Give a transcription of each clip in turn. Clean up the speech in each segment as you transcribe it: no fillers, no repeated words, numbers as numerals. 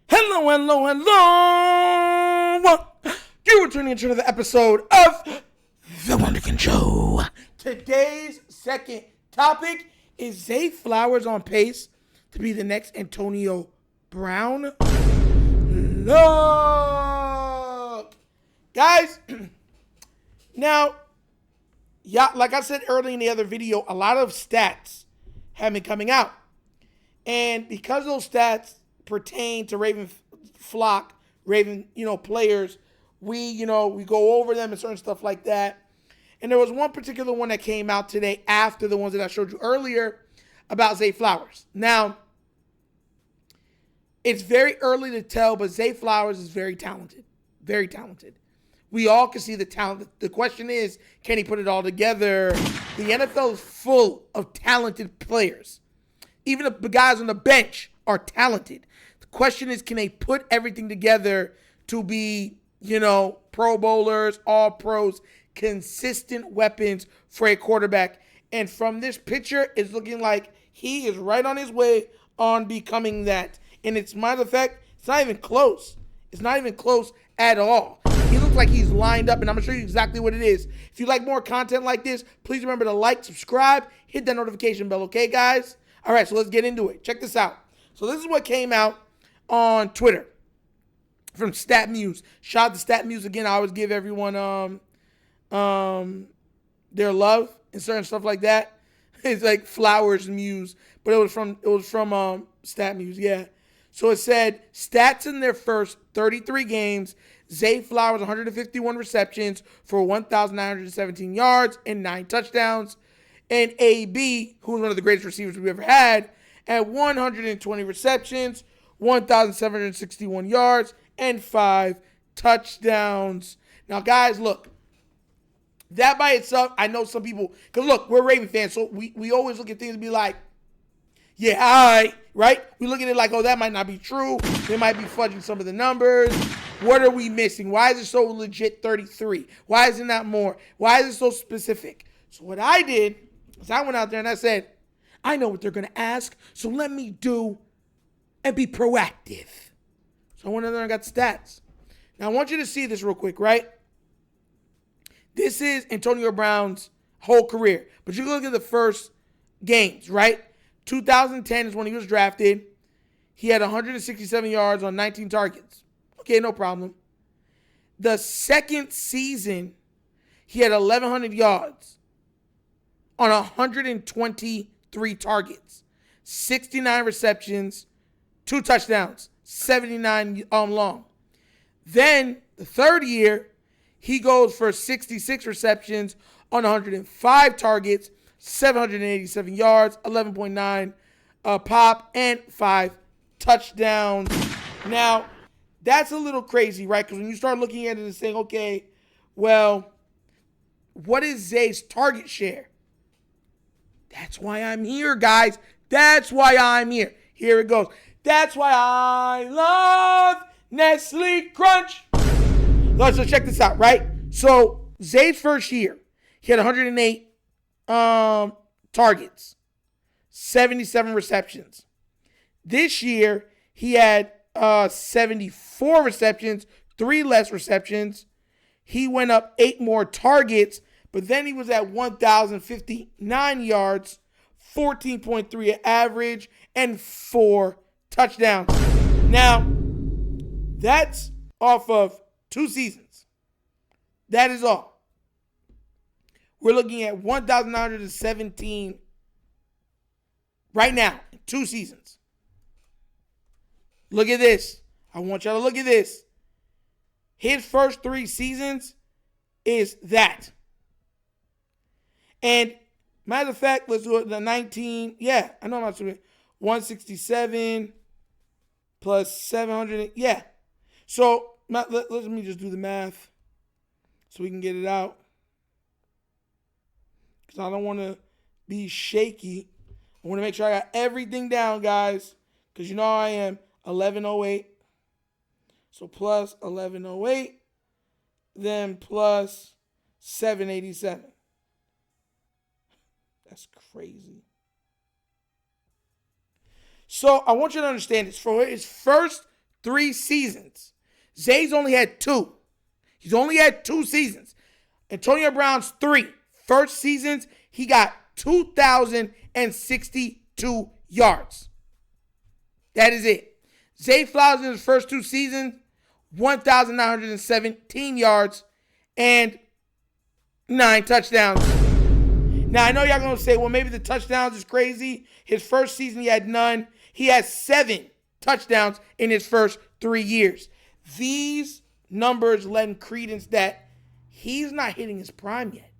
Hello, hello, hello. You are tuning into another episode of The Wunderkind Show. Today's second topic is Zay Flowers on pace to be the next Antonio Brown. Look, guys, now, yeah, like I said earlier in the other video, a lot of stats have been coming out. And because those stats pertain to Raven players, we go over them and certain stuff like that. And there was one particular one that came out today after the ones that I showed you earlier about Zay Flowers. Now, it's very early to tell, but Zay Flowers is very talented. Very talented. We all can see the talent. The question is, can he put it all together? The NFL is full of talented players. Even the guys on the bench are talented. The question is, can they put everything together to be, Pro Bowlers, all pros, consistent weapons for a quarterback? And from this picture, it's looking like he is right on his way on becoming that. And it's, matter of fact, it's not even close. It's not even close at all. He looks like he's lined up, and I'm going to show you exactly what it is. If you like more content like this, please remember to like, subscribe, hit that notification bell, okay, guys? All right, so let's get into it. Check this out. So this is what came out on Twitter from StatMuse. Shout out to StatMuse again. I always give everyone their love and certain stuff like that. It's like Flowers Muse, but it was from StatMuse, yeah. So it said stats in their first 33 games. Zay Flowers 151 receptions for 1,917 yards and 9 touchdowns. And AB, who's one of the greatest receivers we've ever had, at 120 receptions, 1,761 yards, and 5 touchdowns. Now, guys, look. That by itself, I know some people, because look, we're Raven fans, so we always look at things and be like, yeah, all right? We look at it like, oh, that might not be true. They might be fudging some of the numbers. What are we missing? Why is it so legit 33? Why isn't that more? Why is it so specific? So what I did is I went out there and I said, I know what they're going to ask, so let me do and be proactive. So I went out there and got stats. Now, I want you to see this real quick, right? This is Antonio Brown's whole career. But you can look at the first games, right? 2010 is when he was drafted. He had 167 yards on 19 targets. Okay, no problem. The second season, he had 1,100 yards on 123 targets, 69 receptions, 2 touchdowns, 79 long. Then the third year, he goes for 66 receptions on 105 targets, 787 yards, 11.9 pop, and 5 touchdowns. Now, that's a little crazy, right? Because when you start looking at it and saying, okay, well, what is Zay's target share? That's why I'm here, guys. That's why I'm here. Here it goes. That's why I love Nestle Crunch. So check this out, right? So Zay's first year, he had 108 targets, 77 receptions. This year, he had 74 receptions, 3 less receptions. He went up 8 more targets, but then he was at 1,059 yards, 14.3 average, and 4 touchdowns. Now, that's off of 2 seasons. That is all. We're looking at 1,917 right now, 2 seasons. Look at this. I want y'all to look at this. His first 3 seasons is that. And matter of fact, let's do it. The 19. Yeah, I know I'm not doing 167 plus 700. Yeah. So let me just do the math so we can get it out. Because I don't want to be shaky. I want to make sure I got everything down, guys. Because you know how I am. 1108. So plus 1108. Then plus 787. That's crazy. So I want you to understand this. For his first 3 seasons. Zay's only had 2. He's only had 2 seasons. Antonio Brown's 3. First seasons, he got 2,062 yards. That is it. Zay Flowers in his first 2 seasons, 1,917 yards and 9 touchdowns. Now, I know y'all going to say, well, maybe the touchdowns is crazy. His first season, he had none. He has 7 touchdowns in his first 3 years. These numbers lend credence that he's not hitting his prime yet.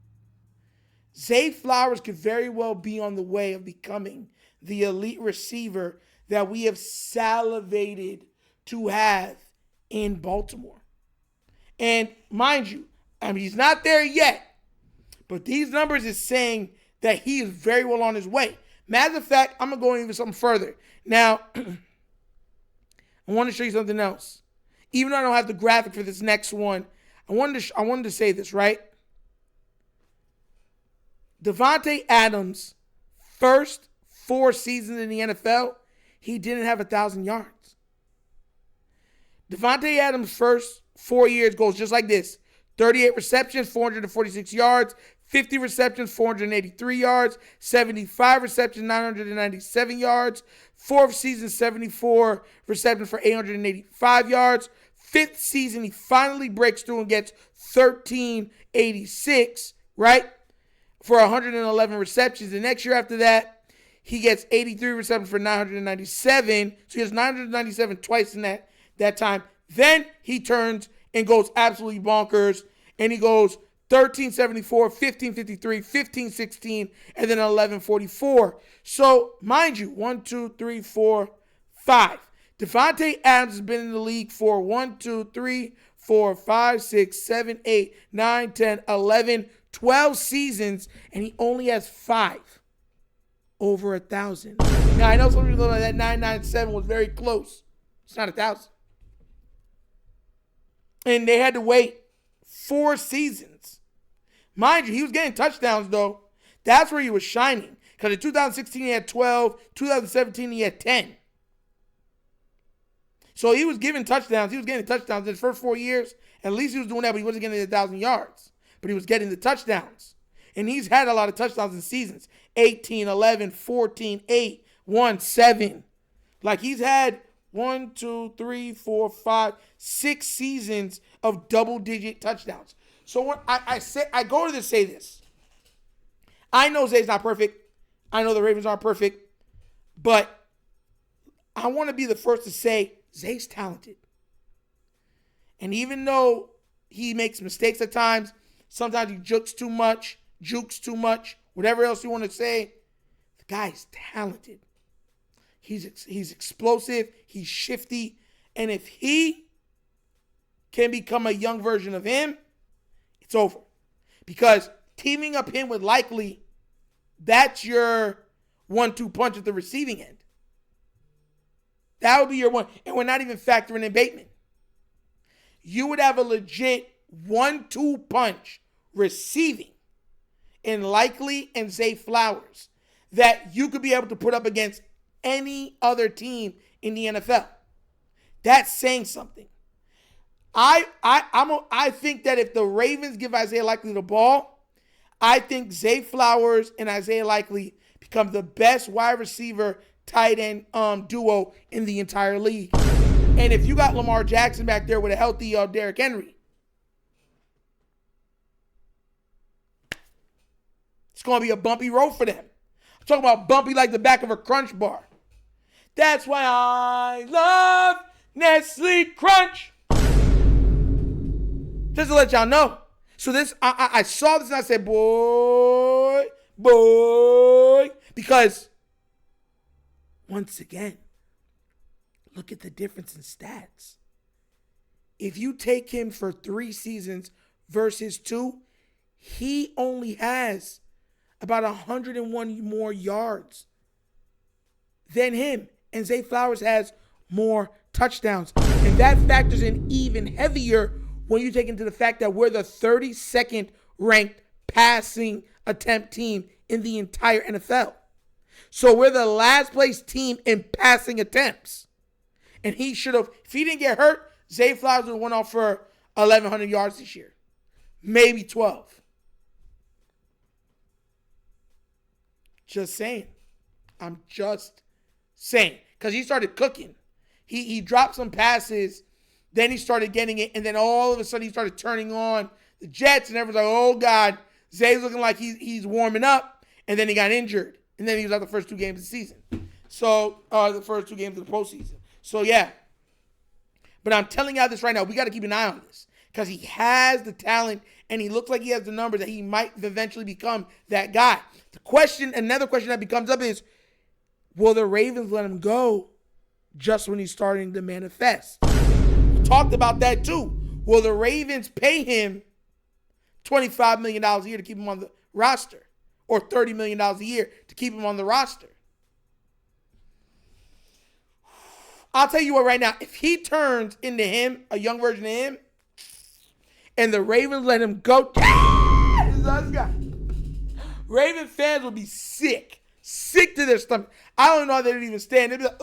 Zay Flowers could very well be on the way of becoming the elite receiver that we have salivated to have in Baltimore. And mind you, I mean, he's not there yet, but these numbers is saying that he is very well on his way. Matter of fact, I'm going to go even something further. Now, I want to show you something else. Even though I don't have the graphic for this next one, I wanted to say this, right? Davante Adams' first 4 seasons in the NFL, he didn't have 1,000 yards. Davante Adams' first 4 years goes just like this. 38 receptions, 446 yards, 50 receptions, 483 yards, 75 receptions, 997 yards, 4th season, 74 receptions for 885 yards. 5th season, he finally breaks through and gets 1,386, right, for 111 receptions. The next year after that, he gets 83 receptions for 997. So he has 997 twice in that time. Then he turns and goes absolutely bonkers, and he goes 1374, 1553, 1516, and then 1144. So, mind you, 1, 2, 3, 4, 5. Davante Adams has been in the league for 1, 2, 3, 4, 5, 6, 7, 8, 9, 10, 11, 12 seasons, and he only has 5 over 1,000. Now, I know some people know that 997 was very close. It's not 1,000. And they had to wait 4 seasons. Mind you, he was getting touchdowns, though. That's where he was shining. Because in 2016, he had 12. 2017, he had 10. So he was giving touchdowns. He was getting touchdowns in his first 4 years. At least he was doing that, but he wasn't getting 1,000 yards. But he was getting the touchdowns. And he's had a lot of touchdowns in seasons. 18, 11, 14, 8, 1, 7. Like he's had 1, 2, 3, 4, 5, 6 seasons of double-digit touchdowns. So when I go to say this. I know Zay's not perfect. I know the Ravens aren't perfect. But I want to be the first to say Zay's talented. And even though he makes mistakes at times, sometimes he jukes too much, whatever else you want to say, the guy's talented. He's explosive, he's shifty, and if he can become a young version of him, it's over. Because teaming up him with Likely, that's your 1-2 punch at the receiving end. That would be your one. And we're not even factoring in Bateman. You would have a legit 1-2 punch receiving in Likely and Zay Flowers that you could be able to put up against any other team in the NFL. That's saying something. I think that if the Ravens give Isaiah Likely the ball, I think Zay Flowers and Isaiah Likely become the best wide receiver tight end duo in the entire league. And if you got Lamar Jackson back there with a healthy Derrick Henry, it's going to be a bumpy road for them. I'm talking about bumpy like the back of a Crunch bar. That's why I love Nestle Crunch. Just to let y'all know. So this, I saw this and I said, boy, because once again, look at the difference in stats. If you take him for 3 seasons versus 2, he only has about 101 more yards than him. And Zay Flowers has more touchdowns. And that factors in even heavier when you take into the fact that we're the 32nd ranked passing attempt team in the entire NFL. So we're the last place team in passing attempts. And he should have, if he didn't get hurt, Zay Flowers would have went off for 1,100 yards this year. Maybe 12. Just saying. I'm just saying. Because he started cooking. He dropped some passes. Then he started getting it. And then all of a sudden he started turning on the Jets. And everyone's like, oh, God. Zay's looking like he's warming up. And then he got injured. And then he was out the first 2 games of the season. So, the first 2 games of the postseason. So, yeah. But I'm telling y'all this right now. We got to keep an eye on this. Because he has the talent. And he looks like he has the numbers that he might eventually become that guy. Another question that becomes up is, will the Ravens let him go just when he's starting to manifest? We talked about that too. Will the Ravens pay him $25 million a year to keep him on the roster? Or $30 million a year to keep him on the roster? I'll tell you what right now. If he turns into him, a young version of him, and the Ravens let him go, Raven fans will be sick. Sick to their stomach. I don't know how they didn't even stand. They'd be like,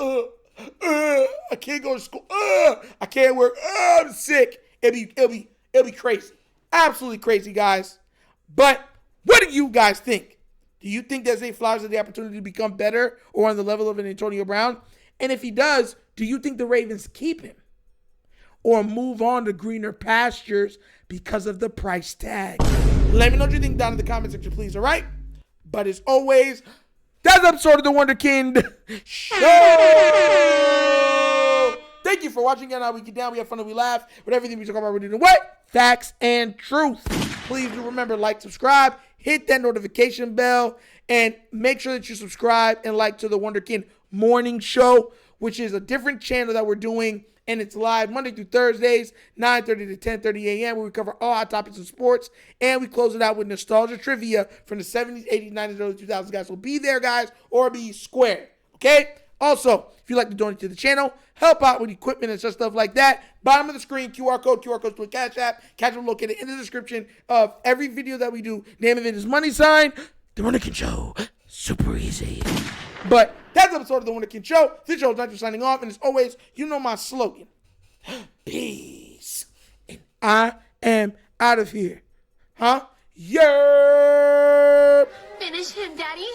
I can't go to school. I can't work. I'm sick. It'll be crazy. Absolutely crazy, guys. But what do you guys think? Do you think that Zay Flowers has the opportunity to become better or on the level of an Antonio Brown? And if he does, do you think the Ravens keep him or move on to greener pastures because of the price tag? Let me know what you think down in the comment section, please, all right? But as always, that's episode of The Wunderkind Show. Thank you for watching. Again, how we get down, we have fun and we laugh. With everything we talk about, we're doing what? Facts and truth. Please do remember, like, subscribe, hit that notification bell, and make sure that you subscribe and like to The Wunderkind Morning Show, which is a different channel that we're doing. And it's live Monday through Thursdays, 9:30 to 10:30 a.m., where we cover all hot topics in sports. And we close it out with nostalgia trivia from the 70s, 80s, 90s, early 2000s, guys. So be there, guys, or be square. Okay? Also, if you'd like to donate to the channel, help out with equipment and stuff like that, bottom of the screen, QR codes to a CashApp. CashApp located in the description of every video that we do. Name of it is $, The Wunderkind Show. Super easy. But that's episode of The Wunderkind Show. This show is Nigel signing off. And as always, you know my slogan. Peace. And I am out of here. Huh? Yerp. Finish him, Daddy.